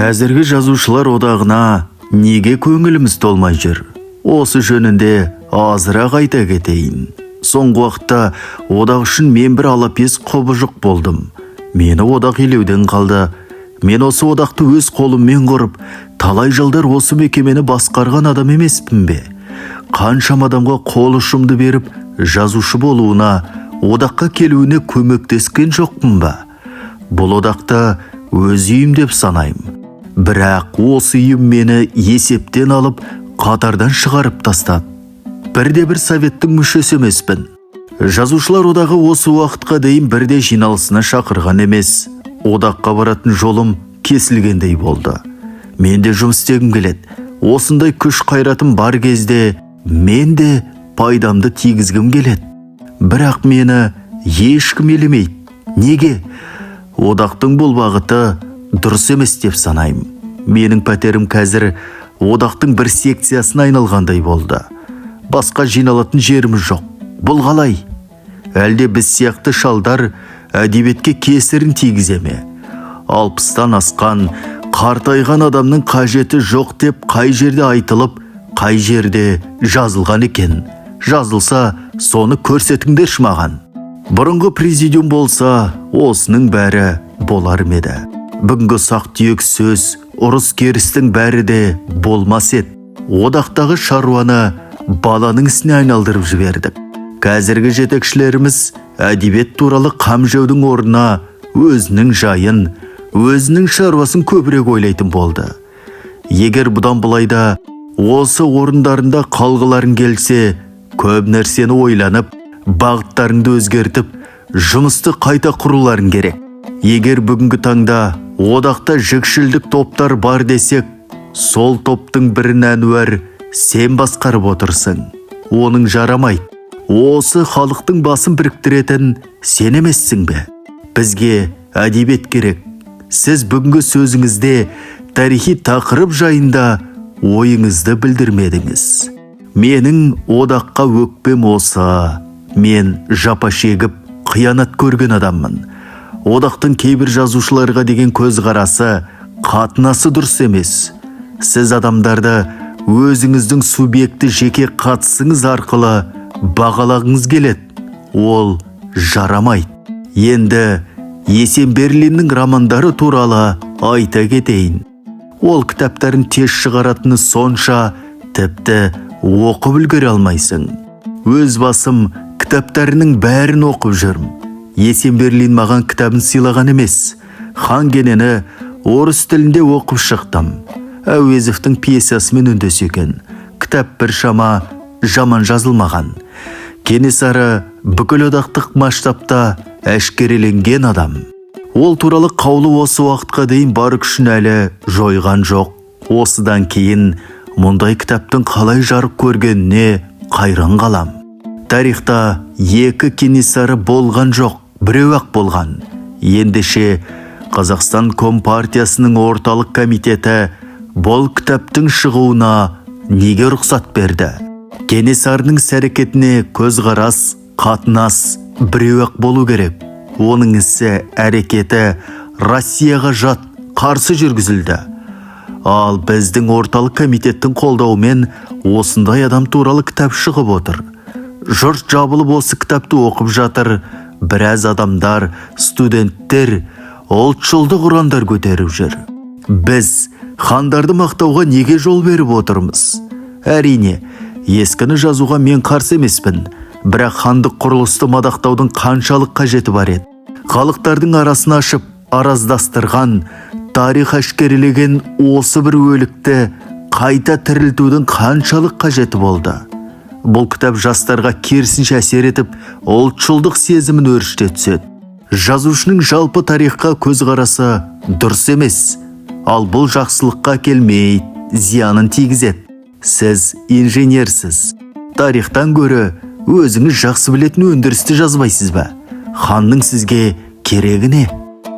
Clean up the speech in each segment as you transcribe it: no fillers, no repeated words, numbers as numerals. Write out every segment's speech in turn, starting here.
Қазіргі жазушылар одағына неге көңіліміз толмай жүр? Осы жөнінде азырақ айта кетейін. Соңғы уақытта одақ үшін мен бір алапес құбыжық болдым. Мені одақ елеуден қалды. Мен осы одақты өз қолыммен құрып, талай жылдар осы мекемені басқарған адам емеспін бе? Қаншама адамға қол ұшымды беріп, жазушы болуына, одаққа келуіне көмектескен жоқпын ба? Бұл одақты өз үйім деп санаймын. Бірақ осы үйім мені есептен алып, қатардан шығарып тастады. Бірде-бір советтің мүшесі емеспін. Жазушылар одағы осы уақытқа дейін бірде жиналысына шақырған емес. Одаққа баратын жолым кесілгендей болды. Мен де жұмыс істегім келеді. Осындай күш қайратым бар кезде мен де пайдамды тигізгім келеді. Бірақ мені ешкім елемейді. Неге? Одақтың бұл бағыты дұрыс емес деп санаймын. Менің пәтерім қазір одақтың бір секциясына айналғандай болды. Басқа жиналатын жеріміз жоқ. Бұл қалай? Әлде біз сияқты шалдар әдебиетке кесірін тигізе ме? 60-тан асқан, қартайған адамның қажеті жоқ деп қай жерде айтылып, қай жерде жазылған екен? Жазылса, соны көрсетіңдерші маған. Бұрынғы президиум болса, осының бәрі болар ме еді? Бүгінгі сақ-түйек сөз, ұрыс-керістің бәрі де болмас еді. Одақтағы шаруаны баланың ісіне айналдырып жібердік. Қазіргі жетекшілеріміз әдебиет туралы қам жеудің орнына өзінің жайын, өзінің шаруасын көбірек ойлайтын болды. Егер бұдан былайда осы орындарында қалғыларың келсе, көп нәрсені ойланып, бағыттарыңды өзгертіп, жұмысты қайта құруларың керек. Егер бүгінгі таңда одақта жікшілдік топтар бар десек, сол топтың бірін Әнуар сен басқарып отырсың. Оның жарамайды. Осы халықтың басын біріктіретін сен емессің бе? Бізге әдебиет керек. Сіз бүгінгі сөзіңізде тарихи тақырып жайында ойыңызды білдірмедіңіз. Менің одаққа өкпем осы. Мен жапа шегіп, қиянат көрген адаммын. Одақтың кейбір жазушыларға деген көзқарасы, қатынасы дұрыс емес. Сіз адамдарды өзіңіздің субъекті жеке қатысыңыз арқылы бағалағыңыз келеді. Ол жарамайды. Енді Есенберлиннің романдары туралы айта кетейін. Ол кітаптарын тез шығаратыны сонша, тіпті оқып үлгере алмайсың. Өз басым кітаптарының бәрін оқып жүрмін. Есенберлин маған кітабын сыйлаған емес. Хан кенені орыс тілінде оқып шықтым. Әуезовтің пьесасымен үндес екен. Кітап біршама жаман жазылмаған. Кенесары бүкіл одақтық масштабта әшкереленген адам. Ол туралы қаулы осы уақытқа дейін бар күшін әлі жойған жоқ. Осыдан кейін мұндай кітаптың қалай жарық көргеніне қайран қалам. Тарихта екі Кенесары болған жоқ, біреу-ақ болған. Ендеше Қазақстан Компартиясының орталық комитеті бұл кітаптың шығуына неге рұқсат берді? Кенесарының әрекетіне көзқарас, қатынас біреу-ақ болу керек. Оның ісі, әрекеті Россияға жат, қарсы жүргізілді. Ал біздің орталық комитеттің қолдауымен осындай адам туралы кітап шығып отыр. Жұрт жабылып осы кітапты оқып жатыр. Біраз адамдар, студенттер, ұлтшылдық ұрандар көтеріп жүр. Біз хандарды мақтауға неге жол беріп отырмыз? Әрине, ескіні жазуға мен қарсы емеспін. Бірақ хандық құрылысты мадақтаудың қаншалық қажеті бар еді? Халықтардың арасын ашып, араздастырған, тарих әшкерелеген осы бір өлікті қайта тірілтудің қаншалық қажеті болды? Бұл кітап жастарға керісінше әсер етіп, ұлтшылдық сезімін өршіте түседі. Жазушының жалпы тарихқа көзқарасы дұрыс емес. Ал бұл жақсылыққа келмейді, зиянын тигізеді. Сіз инженерсіз. Тарихтан гөрі өзіңіз жақсы білетін өндірісті жазбайсыз ба? Ханның сізге керегі не?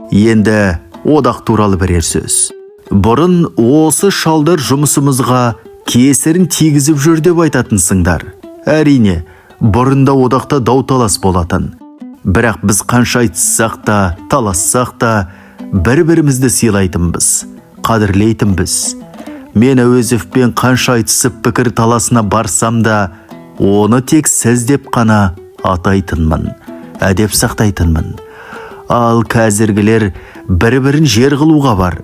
Енді одақ туралы бірер сөз. Бұрын осы шалдар жұмысымызға кесірін тигізіп жүр деп айтатынсыңдар. Әрине, бұрында одақта дау-талас болатын. Бірақ біз қанша айтыссақ та, талассақ та, бір-бірімізді сыйлайтынбыз. қадірлейтінбіз. Мен Әуезовпен қанша айтысып пікір таласына барсам да, оны тек сіз деп қана атайтынмын, әдеп сақтайтынмын. Ал қазіргілер бір-бірін жер қылуға бар.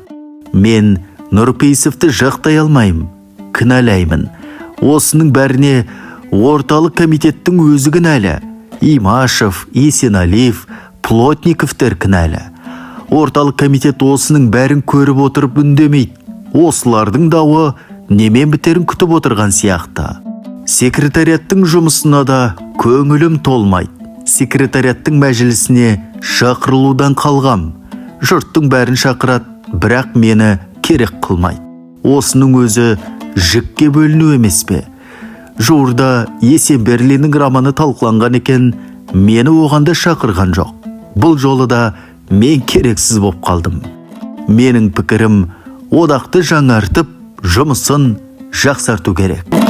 Мен Нұрпейісовті жақтай алмайым, кінәлаймын. Осының бәріне орталық комитеттің өзі кінәлі. Имашев, Есеналиев, Плотниковтер кінәлі. Орталық комитет осының бәрін көріп отырып үндемейді. Осылардың дауы немен бітерін күтіп отырған сияқты. Секретариаттың жұмысына да көңілім толмайды. Секретариаттың мәжілісіне шақырылудан қалғам. Жұрттың бәрін шақырат, бірақ мені керек қылмайды. Осының өзі жікке бөліну емес пе? Жуырда Есенберлиннің романы талқыланған екен, мені оғанда шақырған жоқ. Бұл жолы да мен керексіз боп қалдым. Менің пікірім, одақты жаңартып, жұмысын жақсарту керек.